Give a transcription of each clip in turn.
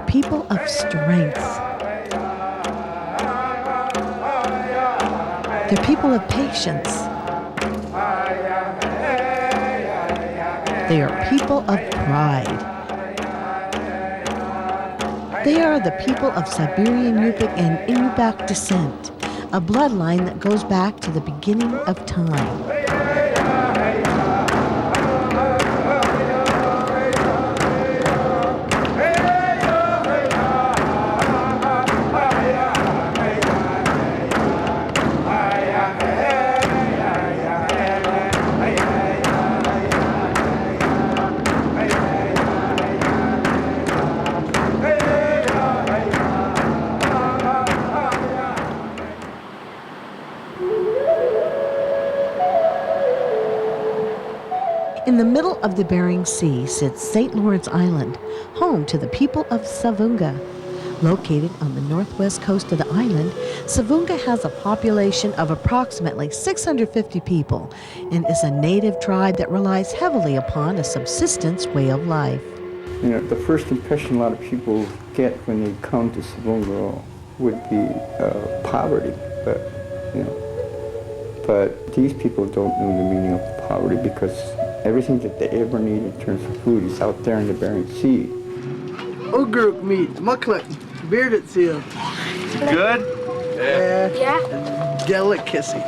They're people of strength. They're people of patience. They are people of pride. They are the people of Siberian Yupik and Inupiaq descent, a bloodline that goes back to the beginning of time. In the middle of the Bering Sea sits St. Lawrence Island, home to the people of Savoonga. Located on the northwest coast of the island, Savoonga has a population of approximately 650 people and is a native tribe that relies heavily upon a subsistence way of life. You know, the first impression a lot of people get when they come to Savoonga would be poverty, but these people don't know the meaning of poverty because everything that they ever need in terms of food is out there in the Bering Sea. Ugruk meat, mucklet, bearded seal. Good? Yeah. Delicacy.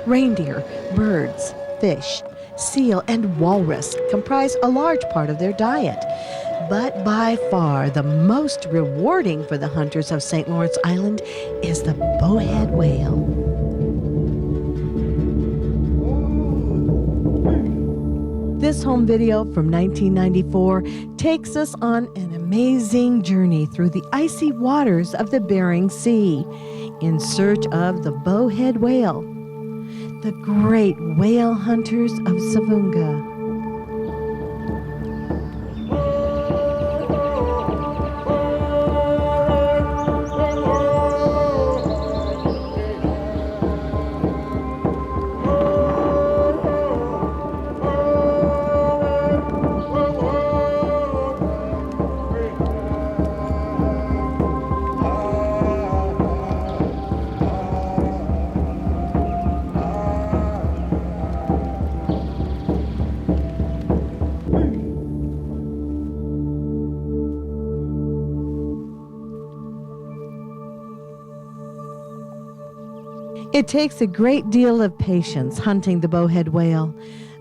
Reindeer, birds, fish, seal, and walrus comprise a large part of their diet. But by far the most rewarding for the hunters of St. Lawrence Island is the bowhead whale. This home video from 1994 takes us on an amazing journey through the icy waters of the Bering Sea in search of the bowhead whale, the great whale hunters of Savoonga. It takes a great deal of patience hunting the bowhead whale,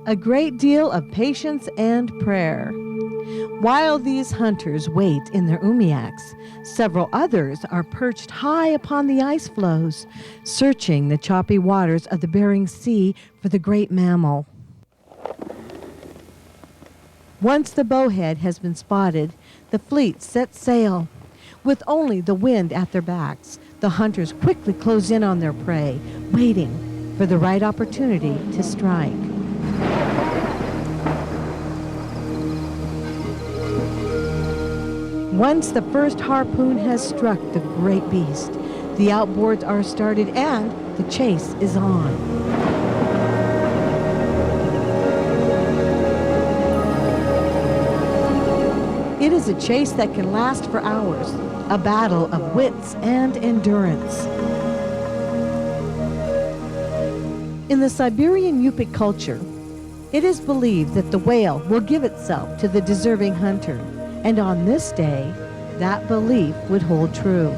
a great deal of patience and prayer. While these hunters wait in their umiaks, several others are perched high upon the ice floes, searching the choppy waters of the Bering Sea for the great mammal. Once the bowhead has been spotted, the fleet sets sail. With only the wind at their backs, the hunters quickly close in on their prey, waiting for the right opportunity to strike. Once the first harpoon has struck the great beast, the outboards are started and the chase is on. It is a chase that can last for hours, a battle of wits and endurance. In the Siberian Yupik culture, it is believed that the whale will give itself to the deserving hunter, and on this day, that belief would hold true.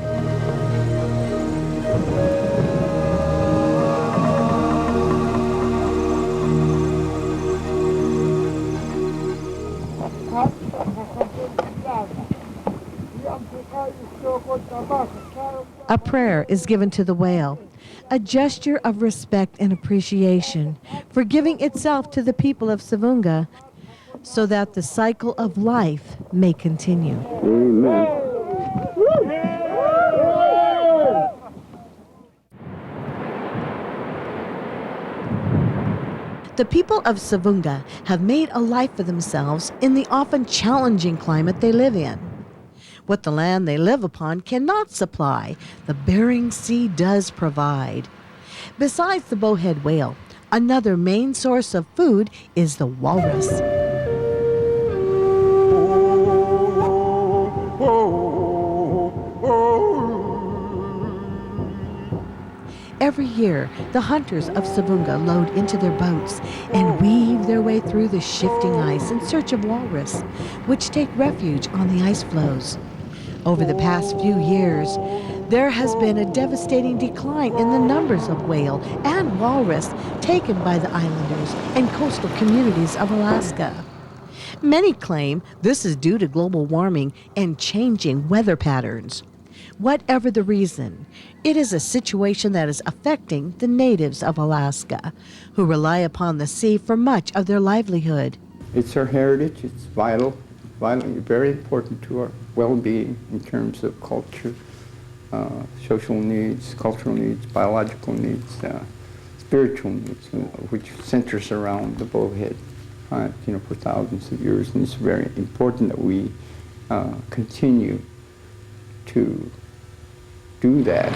A prayer is given to the whale, a gesture of respect and appreciation for giving itself to the people of Savoonga so that the cycle of life may continue. Amen. The people of Savoonga have made a life for themselves in the often challenging climate they live in. What the land they live upon cannot supply, the Bering Sea does provide. Besides the bowhead whale, another main source of food is the walrus. Every year, the hunters of Savoonga load into their boats and weave their way through the shifting ice in search of walrus, which take refuge on the ice floes. Over the past few years, there has been a devastating decline in the numbers of whale and walrus taken by the islanders and coastal communities of Alaska. Many claim this is due to global warming and changing weather patterns. Whatever the reason, it is a situation that is affecting the natives of Alaska, who rely upon the sea for much of their livelihood. It's our heritage. It's vital, very important to our well-being in terms of culture, social needs, cultural needs, biological needs, spiritual needs, which centers around the bowhead, for thousands of years. And it's very important that we continue to do that.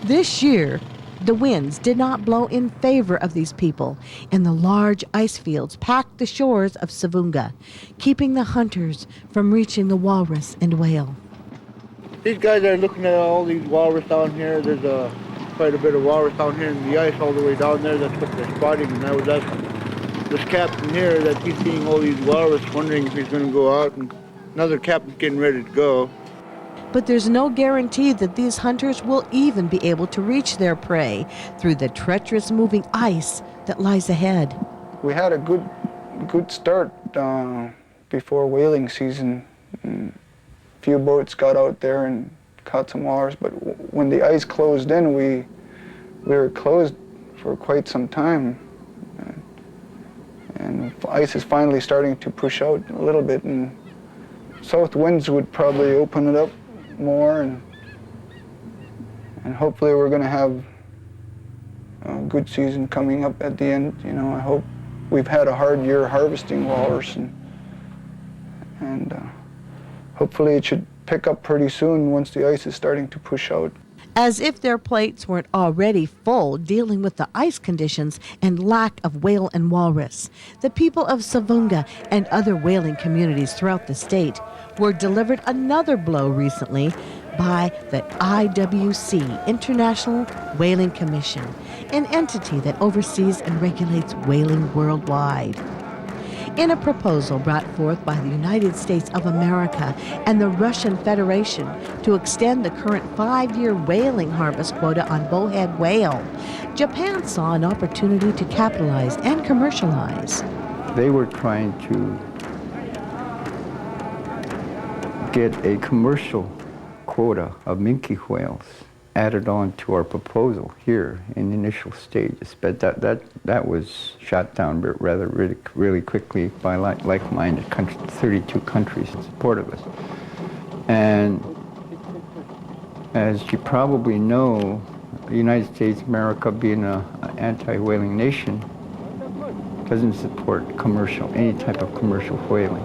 This year, the winds did not blow in favor of these people, and the large ice fields packed the shores of Savoonga, keeping the hunters from reaching the walrus and whale. These guys are looking at all these walrus down here. There's quite a bit of walrus down here in the ice all the way down there. That's what they're spotting. And I was asking this captain here that he's seeing all these walrus, wondering if he's going to go out, and another captain's getting ready to go. But there's no guarantee that these hunters will even be able to reach their prey through the treacherous moving ice that lies ahead. We had a good start before whaling season. A few boats got out there and caught some walrus, but when the ice closed in, we were closed for quite some time. And ice is finally starting to push out a little bit, and south winds would probably open it up more, and hopefully we're going to have a good season coming up at the end. I hope. We've had a hard year harvesting walrus, and hopefully it should pick up pretty soon once the ice is starting to push out. As if their plates weren't already full dealing with the ice conditions and lack of whale and walrus, the people of Savoonga and other whaling communities throughout the state were delivered another blow recently by the IWC, International Whaling Commission, an entity that oversees and regulates whaling worldwide. In a proposal brought forth by the United States of America and the Russian Federation to extend the current 5-year whaling harvest quota on bowhead whale, Japan saw an opportunity to capitalize and commercialize. They were trying to get a commercial quota of minke whales added on to our proposal here in the initial stages, but that was shot down really quickly by like-minded countries, 32 countries in support of us. And as you probably know, the United States, America being an anti-whaling nation, doesn't support any type of commercial whaling.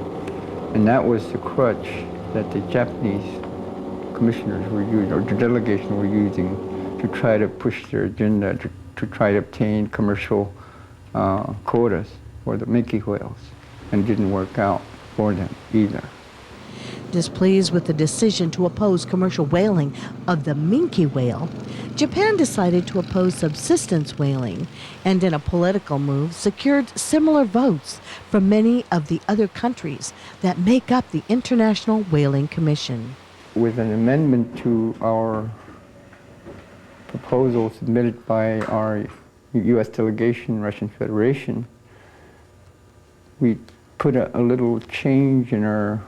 And that was the crutch that the Japanese commissioners were using, or the delegation were using, to try to push their agenda to try to obtain commercial quotas for the minke whales, and it didn't work out for them either. Displeased with the decision to oppose commercial whaling of the minke whale, Japan decided to oppose subsistence whaling, and in a political move secured similar votes from many of the other countries that make up the International Whaling Commission. With an amendment to our proposal submitted by our U.S. delegation, Russian Federation, we put a little change in our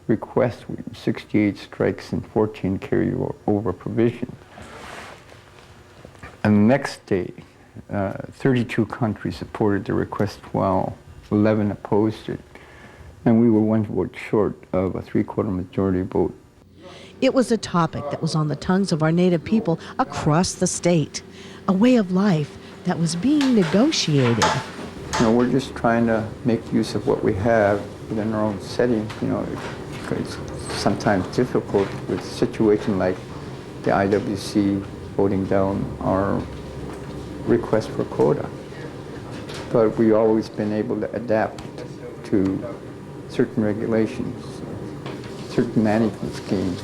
request, 68 strikes and 14 carry-over provisions. And the next day, 32 countries supported the request while 11 opposed it. And we were one vote short of a 3/4 majority vote. It was a topic that was on the tongues of our Native people across the state, a way of life that was being negotiated. We're just trying to make use of what we have within our own setting. It's sometimes difficult with a situation like the IWC voting down our request for quota. But we've always been able to adapt to certain regulations. certain management scheme,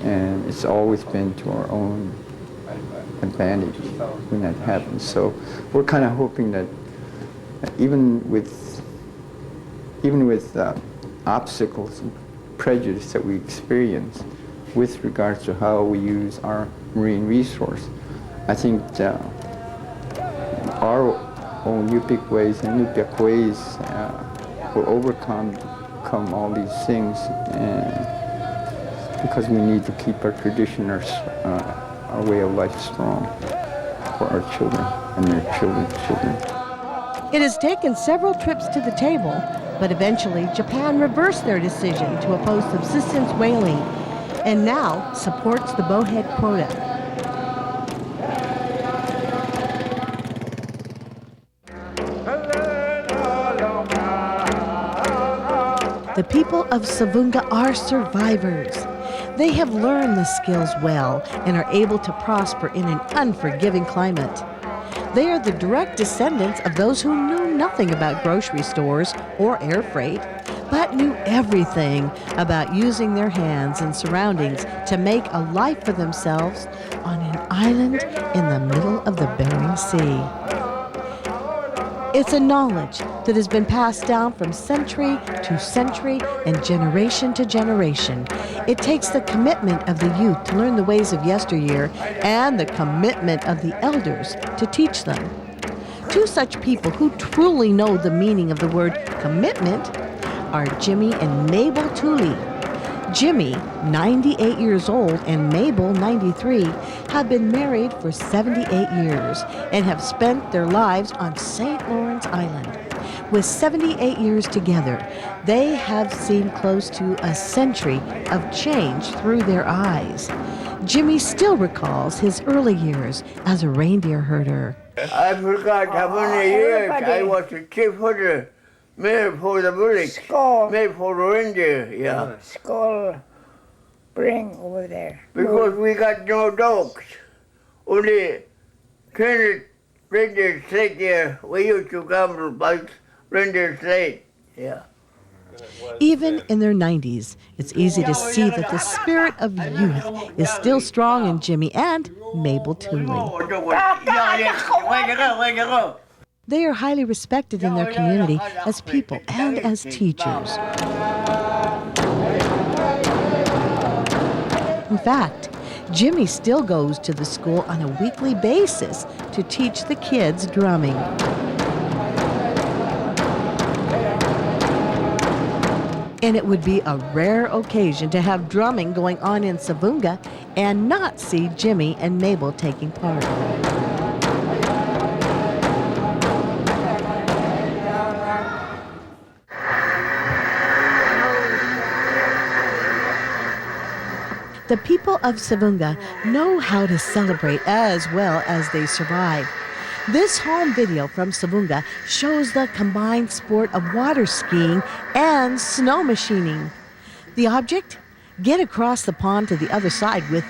and it's always been to our own advantage when that happens. So we're kind of hoping that even with obstacles and prejudice that we experience with regards to how we use our marine resource, I think our own Yupik ways and Nupiaq ways will overcome all these things, and because we need to keep our tradition, our way of life strong for our children and their children's children. It has taken several trips to the table, but eventually Japan reversed their decision to oppose subsistence whaling and now supports the bowhead quota. The people of Savoonga are survivors. They have learned the skills well and are able to prosper in an unforgiving climate. They are the direct descendants of those who knew nothing about grocery stores or air freight, but knew everything about using their hands and surroundings to make a life for themselves on an island in the middle of the Bering Sea. It's a knowledge that has been passed down from century to century and generation to generation. It takes the commitment of the youth to learn the ways of yesteryear and the commitment of the elders to teach them. Two such people who truly know the meaning of the word commitment are Jimmy and Mabel Tooley. Jimmy, 98 years old, and Mabel, 93, have been married for 78 years and have spent their lives on St. Lawrence Island. With 78 years together, they have seen close to a century of change through their eyes. Jimmy still recalls his early years as a reindeer herder. I forgot how many years I was the chief herder. Made for the bullocks, made for the reindeer, yeah. Skull bring over there. Because we got no dogs. Only 20 reindeer slate there. We used to gamble by reindeer slate, yeah. Even in their 90s, it's easy to see that the spirit of youth is still strong in Jimmy and Mabel Tooley. They are highly respected in their community as people and as teachers. In fact, Jimmy still goes to the school on a weekly basis to teach the kids drumming. And it would be a rare occasion to have drumming going on in Savoonga and not see Jimmy and Mabel taking part. The people of Savoonga know how to celebrate as well as they survive. This home video from Savoonga shows the combined sport of water skiing and snow machining. The object? Get across the pond to the other side with